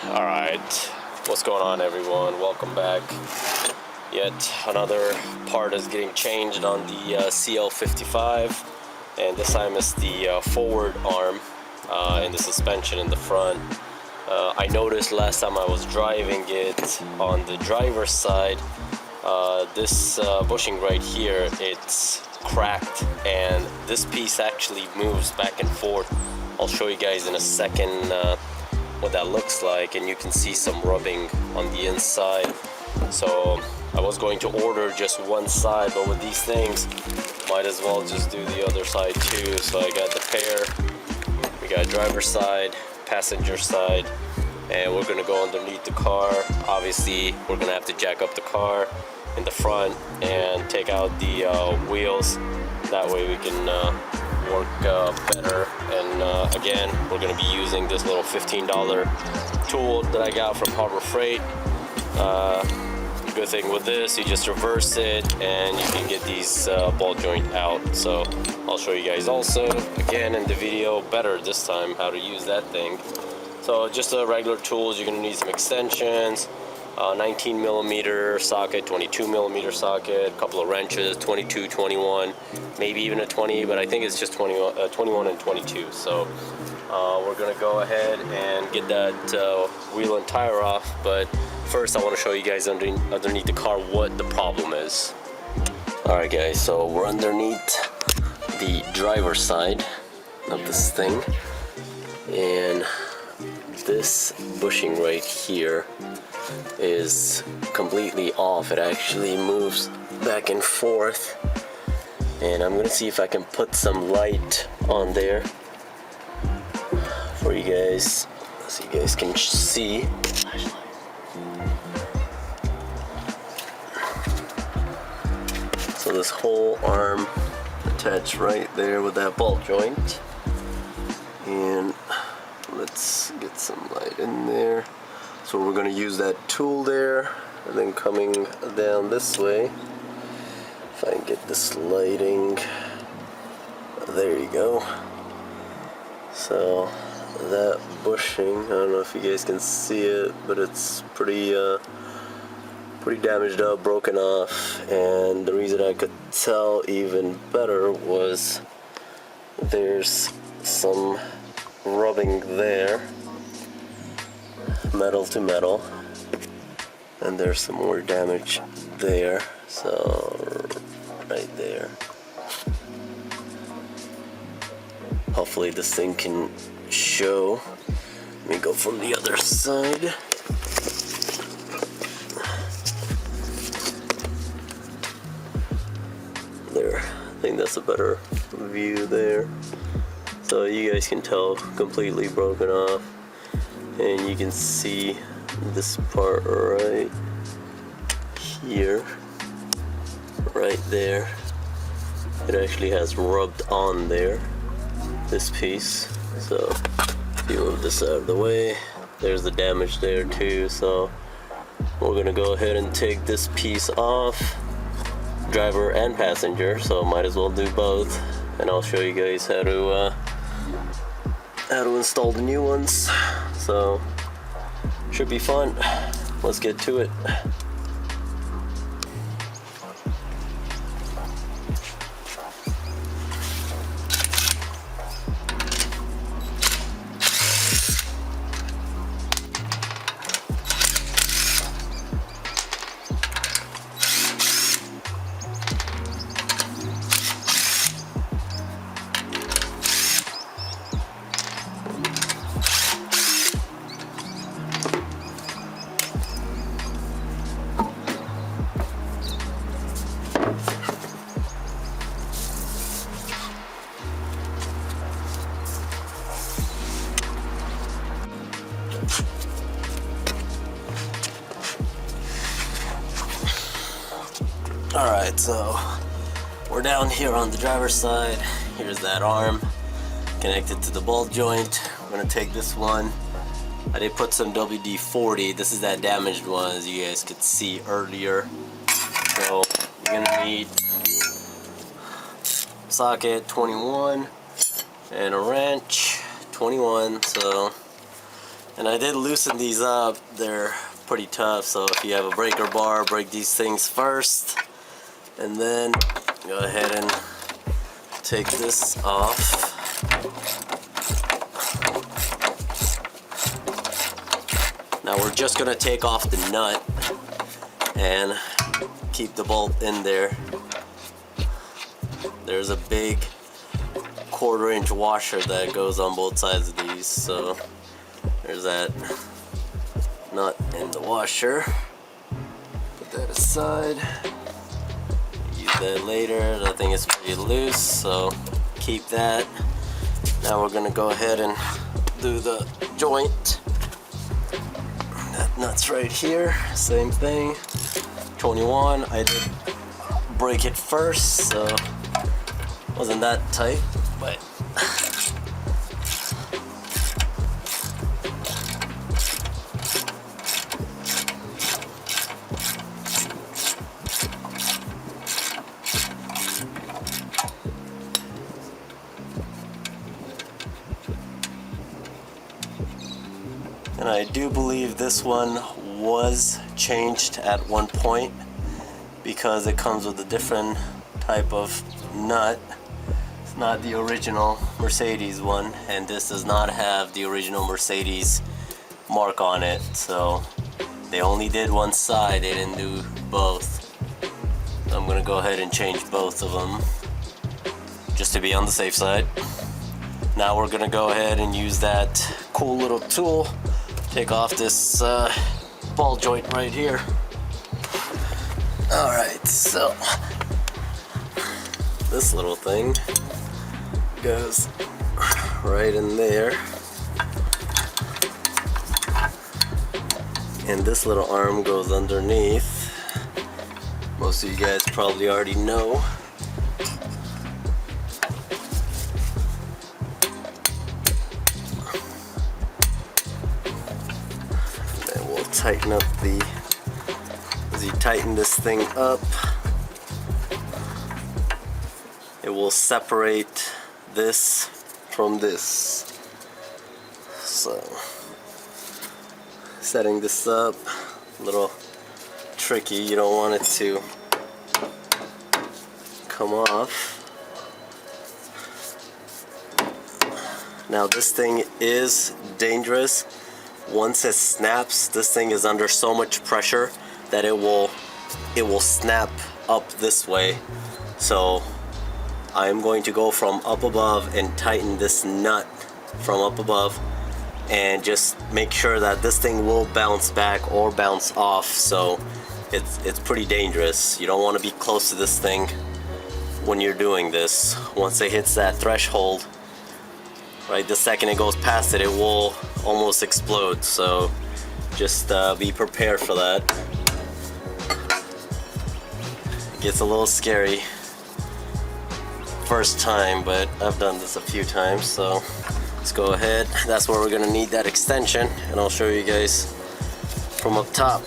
Alright, what's going on everyone? Welcome back. Yet another part is getting changed on the CL55, and this time it's the forward arm and the suspension in the front. I noticed last time I was driving it on the driver's side, this bushing right here, it's cracked, and this piece actually moves back and forth. I'll show you guys in a second what that looks like, and you can see some rubbing on the inside. So I was going to order just one side, but with these things might as well just do the other side too. So I got the pair. We got driver's side, passenger side, and we're gonna go underneath the car. Obviously we're gonna have to jack up the car in the front and take out the wheels. That way we can work better. And again, we're going to be using this little $15 tool that I got from Harbor Freight. Good thing with this, you just reverse it and you can get these ball joint out. So I'll show you guys also again in the video better this time how to use that thing. So just the regular tools, you're going to need some extensions, 19 millimeter socket, 22 millimeter socket, a couple of wrenches, 22, 21, maybe even a 20, but I think it's just 21 and 22. So we're gonna go ahead and get that wheel and tire off, but first I want to show you guys underneath the car what the problem is. Alright guys, so we're underneath the driver's side of this thing, and this bushing right here is completely off. It actually moves back and forth, and I'm gonna see if I can put some light on there for you guys so you guys can see. So this whole arm attached right there with that ball joint, and let's get some light in there. So we're going to use that tool there, and then coming down this way, if I can get this lighting, there you go. So that bushing, I don't know if you guys can see it, but it's pretty damaged up, broken off, and the reason I could tell even better was there's some rubbing there, metal to metal, and there's some more damage there. So right there, hopefully this thing can show. Let me go from the other side. There, I think that's a better view there. So you guys can tell, completely broken off. And you can see this part right here, right there. It actually has rubbed on there, this piece. So if you move this out of the way, there's the damage there too. So we're gonna go ahead and take this piece off, driver and passenger, so might as well do both, and I'll show you guys how to install the new ones. So should be fun. Let's get to it. Alright, so we're down here on the driver's side. Here's that arm connected to the ball joint. We're gonna take this one. I did put some WD-40. This is that damaged one, as you guys could see earlier. So we're gonna need socket 21 and a wrench 21. So And I did loosen these up. They're pretty tough, so if you have a breaker bar, break these things first, and then go ahead and take this off. Now we're just gonna take off the nut and keep the bolt in there. There's a big 1/4 inch washer that goes on both sides of these, so there's that nut in the washer. Put that aside. Use that later. That thing is pretty loose, so keep that. Now we're gonna go ahead and do the joint. That nut's right here. Same thing. 21. I did break it first, so wasn't that tight, but and I do believe this one was changed at one point because it comes with a different type of nut. It's not the original Mercedes one, and this does not have the original Mercedes mark on it, so they only did one side, they didn't do both. So I'm gonna go ahead and change both of them just to be on the safe side. Now we're gonna go ahead and use that cool little tool, take off this ball joint right here. Alright, so this little thing goes right in there, and this little arm goes underneath. Most of you guys probably already know. Then we'll tighten up as you tighten this thing up, it will separate this from this. So setting this up, a little tricky. You don't want it to come off. Now this thing is dangerous. Once it snaps, this thing is under so much pressure that it will snap up this way. So I'm going to go from up above and tighten this nut from up above and just make sure that this thing will bounce back or bounce off. So it's pretty dangerous. You don't want to be close to this thing when you're doing this. Once it hits that threshold, right, the second it goes past it, it will almost explode. So just be prepared for that. It gets a little scary first time, but I've done this a few times, so let's go ahead. That's where we're gonna need that extension, and I'll show you guys from up top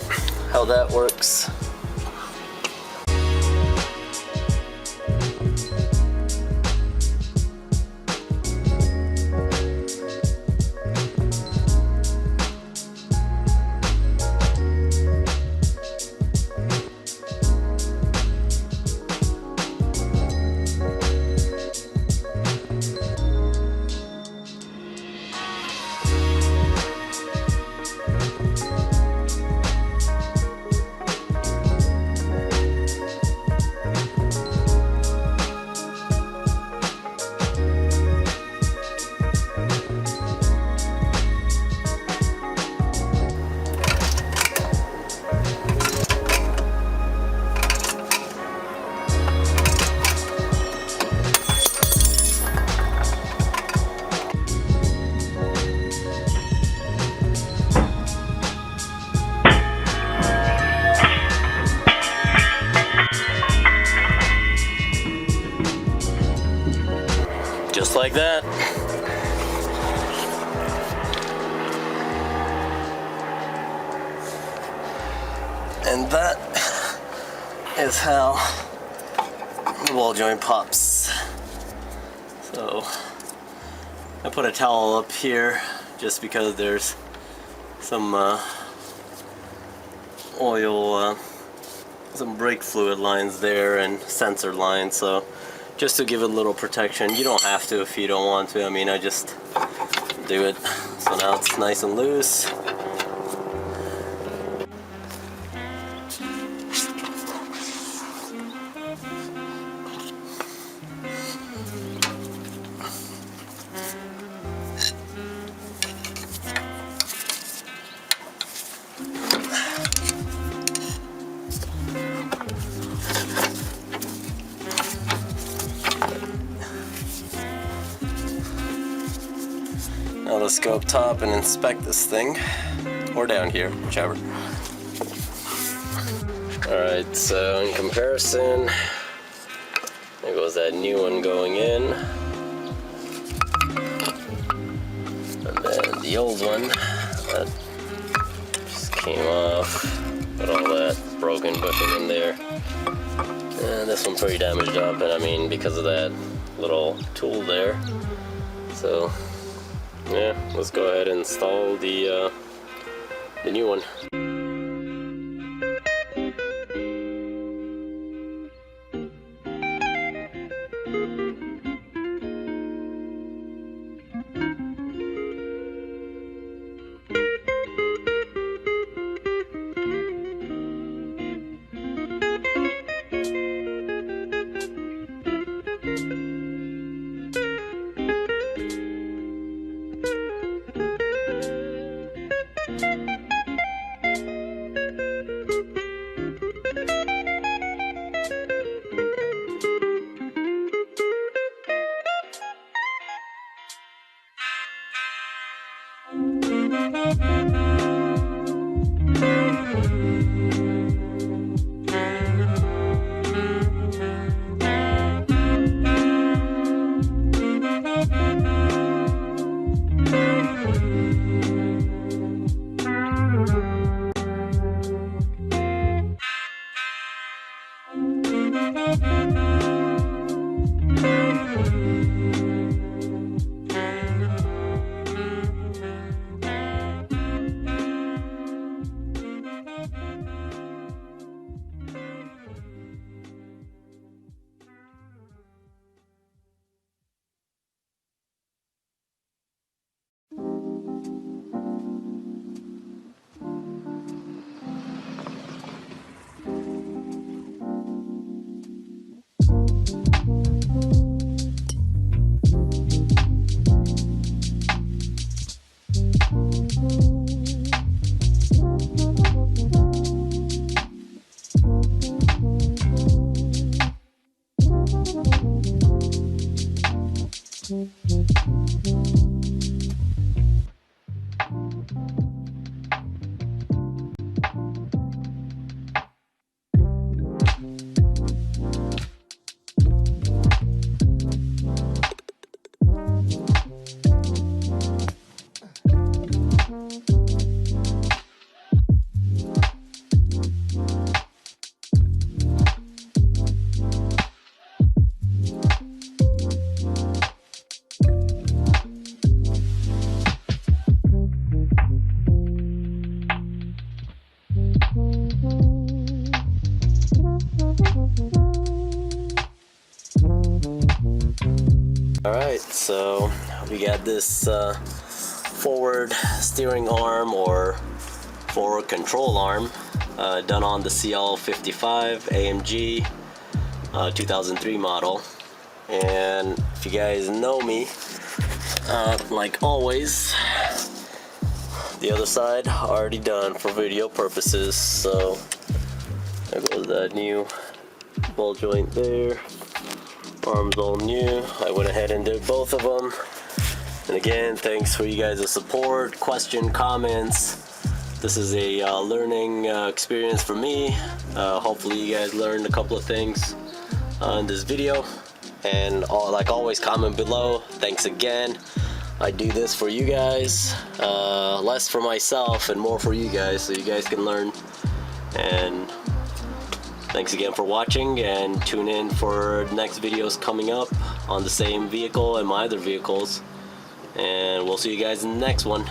how that works. Just like that. And that is how the ball joint pops. So I put a towel up here just because there's some oil, some brake fluid lines there and sensor lines, so just to give it a little protection. You don't have to if you don't want to. I mean, I just do it. So now it's nice and loose. Now let's go up top and inspect this thing, or down here, whichever. Alright, so in comparison, there goes that new one going in, and then the old one that just came off, got all that broken bushing in there, and this one's pretty damaged up, and I mean because of that little tool there. So yeah, let's go ahead and install the new one. Alright, so we got this forward steering arm or forward control arm done on the CL55 AMG 2003 model. And if you guys know me, like always, the other side already done for video purposes. So there goes that new ball joint there. Arms all new. I went ahead and did both of them. And again, thanks for you guys' support, question, comments. This is a learning experience for me. Hopefully you guys learned a couple of things in this video. And like always, comment below. Thanks again. I do this for you guys, less for myself and more for you guys, so you guys can learn. And thanks again for watching, and tune in for next videos coming up on the same vehicle and my other vehicles. And we'll see you guys in the next one.